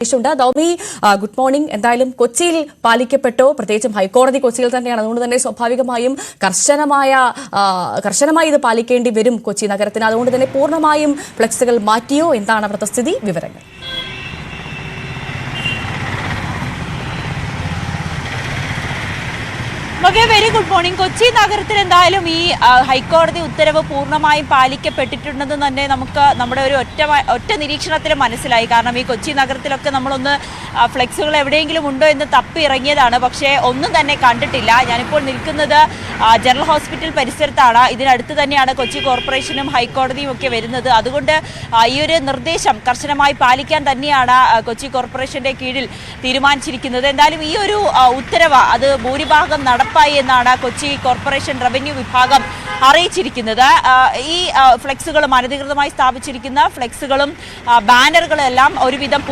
ദൗമി good morning. എന്തായാലും കൊച്ചിയിൽ പാലിക്കപ്പെട്ടോ, പ്രത്യേകിച്ചും ഹൈക്കോടതി കൊച്ചിയിൽ തന്നെയാണ്. അതുകൊണ്ട് തന്നെ സ്വാഭാവികമായും കർശനമായി ഇത് പാലിക്കേണ്ടി വരും കൊച്ചി നഗരത്തിന്. അതുകൊണ്ട് തന്നെ പൂർണ്ണമായും ഫ്ലെക്സുകൾ മാറ്റിയോ? എന്താണ് അവിടുത്തെ സ്ഥിതി? വിവരങ്ങൾ. Very good morning. കൊച്ചി നഗരത്തിൽ എന്തായാലും ഈ ഹൈക്കോടതി ഉത്തരവ് പൂർണ്ണമായും പാലിക്കപ്പെട്ടിട്ടുണ്ടെന്ന് തന്നെ നമുക്ക് നമ്മുടെ ഒരു ഒറ്റ നിരീക്ഷണത്തിൽ മനസ്സിലായി. കാരണം ഈ കൊച്ചി നഗരത്തിലൊക്കെ നമ്മളൊന്ന് ഫ്ലെക്സുകൾ എവിടെയെങ്കിലും ഉണ്ടോ എന്ന് തപ്പി ഇറങ്ങിയതാണ്, പക്ഷേ ഒന്നും തന്നെ കണ്ടിട്ടില്ല. ഞാനിപ്പോൾ നിൽക്കുന്നത് ജനറൽ ഹോസ്പിറ്റൽ പരിസരത്താണ്. ഇതിനടുത്ത് തന്നെയാണ് കൊച്ചി കോർപ്പറേഷനും ഹൈക്കോടതിയും ഒക്കെ വരുന്നത്. അതുകൊണ്ട് ഈ ഒരു നിർദ്ദേശം കർശനമായി പാലിക്കാൻ തന്നെയാണ് കൊച്ചി കോർപ്പറേഷന്റെ കീഴിൽ തീരുമാനിച്ചിരിക്കുന്നത്. എന്തായാലും ഈ ഒരു ഉത്തരവ് അത് ഭൂരിഭാഗം നടപ്പായി എന്നാണ് കൊച്ചി കോർപ്പറേഷൻ റവന്യൂ വിഭാഗം അറിയിച്ചിരിക്കുന്നത്. ഈ ഫ്ലെക്സുകളും അനധികൃതമായി സ്ഥാപിച്ചിരിക്കുന്ന ഫ്ലെക്സുകളും ബാനറുകളും എല്ലാം ഒരുവിധം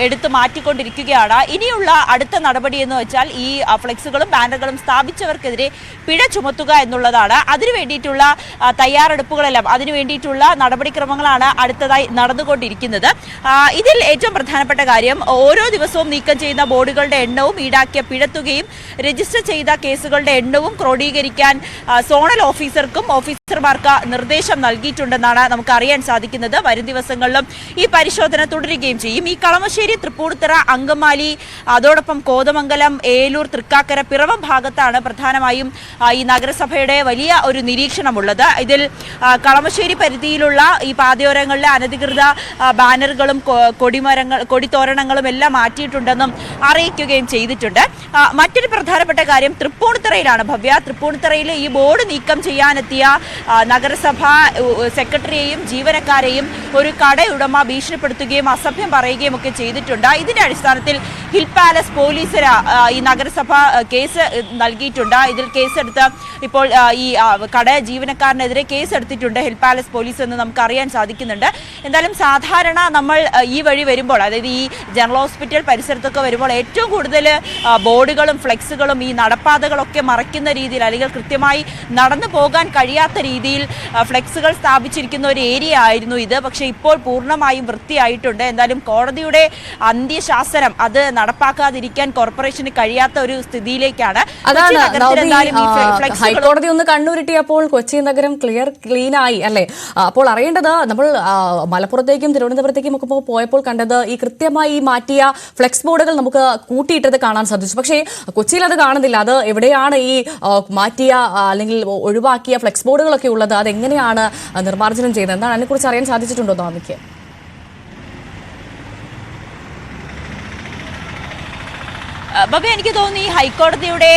എടുത്തു മാറ്റിക്കൊണ്ടിരിക്കുകയാണ്. ഇനിയുള്ള അടുത്ത നടപടി എന്ന് വെച്ചാൽ ഈ ഫ്ലെക്സുകളും ബാനറുകളും സ്ഥാപിച്ചവർക്കെതിരെ പിഴ ചുമത്തുക എന്നുള്ളതാണ്. അതിനു വേണ്ടിയിട്ടുള്ള തയ്യാറെടുപ്പുകളെല്ലാം, അതിനു വേണ്ടിയിട്ടുള്ള നടപടിക്രമങ്ങളാണ് അടുത്തതായി നടന്നുകൊണ്ടിരിക്കുന്നത്. ഇതിൽ ഏറ്റവും പ്രധാനപ്പെട്ട കാര്യം, ഓരോ ദിവസവും നീക്കം ചെയ്യുന്ന ബോർഡുകളുടെ എണ്ണവും ഈടാക്കിയ പിഴത്തുകയും രജിസ്റ്റർ ചെയ്ത കേസുകളുടെ എണ്ണവും ക്രോഡീകരിക്കാൻ സോണൽ ഓഫീസർക്കും ഓഫീസർമാർക്ക് നിർദ്ദേശം നൽകിയിട്ടുണ്ടെന്നാണ് നമുക്ക് അറിയാൻ സാധിക്കുന്നത്. വരും ദിവസങ്ങളിലും ഈ പരിശോധന തുടരുകയും ചെയ്യും. ഈ കളമശ്ശേരി, തൃപ്പൂണിത്തുറ, അങ്കമാലി, അതോടൊപ്പം കോതമംഗലം, ഏലൂർ, തൃക്കാക്കര, പിറവം ഭാഗത്താണ് പ്രധാനമായും ഈ നഗരസഭയുടെ വലിയ ഒരു നിരീക്ഷണമുള്ളത്. ഇതിൽ കളമശ്ശേരി പരിധിയിലുള്ള ഈ പാതയോരങ്ങളിലെ അനധികൃത ബാനറുകളും കൊടിത്തോരണങ്ങളും എല്ലാം മാറ്റിയിട്ടുണ്ടെന്നും അറിയിക്കുകയും ചെയ്തിട്ടുണ്ട്. മറ്റൊരു പ്രധാനപ്പെട്ട കാര്യം തൃപ്പൂണിത്തുറയിലാണ്. ഭവ്യ, തൃപ്പൂണിത്തുറയിൽ ഈ ബോർഡ് നീക്കം ചെയ്യാനെത്തിയ നഗരസഭ സെക്രട്ടറിയെയും ജീവനക്കാരെയും ഒരു കടയുടമ ഭീഷണിപ്പെടുത്തുകയും അസഭ്യം പറയുകയും ഒക്കെ ചെയ്തിട്ടുണ്ട്. ഇതിന്റെ അടിസ്ഥാനത്തിൽ ഹിൽ പാലസ് പോലീസിന് ഈ നഗരസഭ കേസ് നൽകിയിട്ടുണ്ട്. ഇതിൽ കേസെടുത്ത് ഇപ്പോൾ ഈ കട ജീവനക്കാരനെതിരെ കേസെടുത്തിട്ടുണ്ട് ഹിൽ പാലസ് പോലീസ് എന്ന് നമുക്ക് അറിയാൻ സാധിക്കുന്നുണ്ട്. എന്തായാലും സാധാരണ നമ്മൾ ഈ വഴി വരുമ്പോൾ, അതായത് ഈ ജനറൽ ഹോസ്പിറ്റൽ പരിസരത്തൊക്കെ വരുമ്പോൾ ഏറ്റവും കൂടുതൽ ബോർഡുകളും ഫ്ലെക്സുകളും ഈ നടപ്പാതകളൊക്കെ മറയ്ക്കുന്ന രീതിയിൽ, അല്ലെങ്കിൽ കൃത്യമായി നടന്നു പോകാൻ കഴിയാത്ത രീതിയിൽ ഫ്ലെക്സുകൾ സ്ഥാപിച്ചിരിക്കുന്ന ഒരു ഏരിയ ആയിരുന്നു ഇത്. പക്ഷേ ഇപ്പോൾ പൂർണ്ണമായും വൃത്തിയായിട്ടുണ്ട്. എന്തായാലും കോടതിയുടെ അന്ത്യശാസനം അത് നടപ്പാക്കാതിരിക്കാൻ കോർപ്പറേഷന് കഴിയാത്ത ഒരു സ്ഥിതിയിലേക്കാണ്. ഹൈക്കോടതി ഒന്ന് കണ്ണുരുട്ടിയപ്പോൾ കൊച്ചി നഗരം ക്ലീൻ ആയി അല്ലേ? അപ്പോൾ അറിയേണ്ടത്, നമ്മൾ മലപ്പുറത്തേക്കും തിരുവനന്തപുരത്തേക്കും ഒക്കെ പോയപ്പോൾ കണ്ടത് ഈ കൃത്യമായി മാറ്റിയ ഫ്ലെക്സ് ബോർഡുകൾ നമുക്ക് കൂട്ടിയിട്ടത് കാണാൻ സാധിച്ചു. പക്ഷേ കൊച്ചിയിൽ അത് കാണുന്നില്ല. അത് എവിടെയാണ് ഈ മാറ്റിയ അല്ലെങ്കിൽ ഒഴിവാക്കിയ ഫ്ലെക്സ് ബോർഡുകളൊക്കെ ഉള്ളത്? അതെങ്ങനെയാണ് നിർമ്മാർജ്ജനം ചെയ്യുന്നത്? എന്താണ് അതിനെക്കുറിച്ച് അറിയാൻ സാധിച്ചിട്ടുണ്ടോ സ്വാമിക്ക്? ബാബു, എനിക്ക് തോന്നുന്നു ഈ ഹൈക്കോടതിയുടെ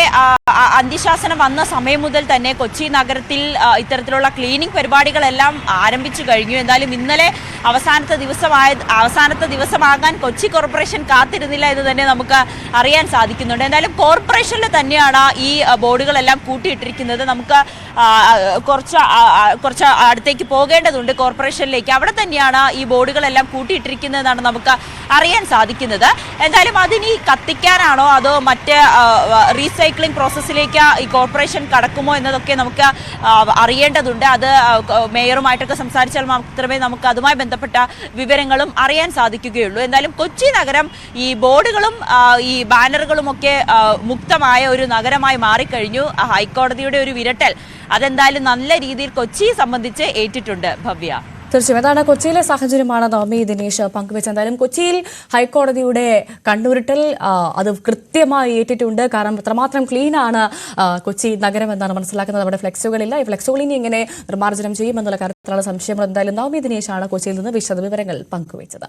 അന്ത്യശാസനം വന്ന സമയം മുതൽ തന്നെ കൊച്ചി നഗരത്തിൽ ഇത്തരത്തിലുള്ള ക്ലീനിങ് പരിപാടികളെല്ലാം ആരംഭിച്ചു കഴിഞ്ഞു. എന്തായാലും ഇന്നലെ അവസാനത്തെ ദിവസമാകാൻ കൊച്ചി കോർപ്പറേഷൻ കാത്തിരുന്നില്ല എന്ന് തന്നെ നമുക്ക് അറിയാൻ സാധിക്കുന്നുണ്ട്. എന്തായാലും കോർപ്പറേഷനിൽ തന്നെയാണ് ഈ ബോർഡുകളെല്ലാം കൂട്ടിയിട്ടിരിക്കുന്നത്. നമുക്ക് കുറച്ച് അടുത്തേക്ക് പോകേണ്ടതുണ്ട് കോർപ്പറേഷനിലേക്ക്. അവിടെ തന്നെയാണ് ഈ ബോർഡുകളെല്ലാം കൂട്ടിയിട്ടിരിക്കുന്നതെന്നാണ് നമുക്ക് അറിയാൻ സാധിക്കുന്നത്. എന്തായാലും അതിനി കത്തിക്കാനാണോ അതോ മറ്റ് റീസൈക്ലിംഗ് പ്രോസസ്സിലേക്ക് ഈ കോർപ്പറേഷൻ കടക്കുമോ എന്നതൊക്കെ നമുക്ക് അറിയേണ്ടതുണ്ട്. അത് മേയറുമായിട്ടൊക്കെ സംസാരിച്ചാൽ മാത്രമേ നമുക്ക് അതുമായി ബന്ധപ്പെട്ട വിവരങ്ങളും അറിയാൻ സാധിക്കുകയുള്ളൂ. എന്തായാലും കൊച്ചി നഗരം ഈ ബോർഡുകളും ഈ ബാനറുകളും ഒക്കെ മുക്തമായ ഒരു നഗരമായി മാറിക്കഴിഞ്ഞു. ഹൈക്കോടതിയുടെ ഒരു വിരട്ടൽ അതെന്തായാലും നല്ല രീതിയിൽ കൊച്ചിയെ സംബന്ധിച്ച് ഏറ്റിട്ടുണ്ട്. ഭവ്യ, തീർച്ചയായും അതാണ് കൊച്ചിയിലെ സാഹചര്യമാണ് നവമി ദിനേശ് പങ്കുവെച്ചത്. എന്തായാലും കൊച്ചിയിൽ ഹൈക്കോടതിയുടെ കണ്ണുരുട്ടൽ അത് കൃത്യമായി ഏറ്റിട്ടുണ്ട്. കാരണം അത്രമാത്രം ക്ലീനാണ് കൊച്ചി നഗരം എന്നാണ് മനസ്സിലാക്കുന്നത്. അവിടെ ഫ്ലെക്സുകളില്ല. ഈ ഫ്ലെക്സുകൾ ഇനി എങ്ങനെ നിർമ്മാർജ്ജനം ചെയ്യുമെന്നുള്ള കാര്യത്തിലുള്ള സംശയങ്ങൾ എന്തായാലും നവമി ദിനേശാണ് കൊച്ചിയിൽ നിന്ന് വിശദവിവരങ്ങൾ പങ്കുവെച്ചത്.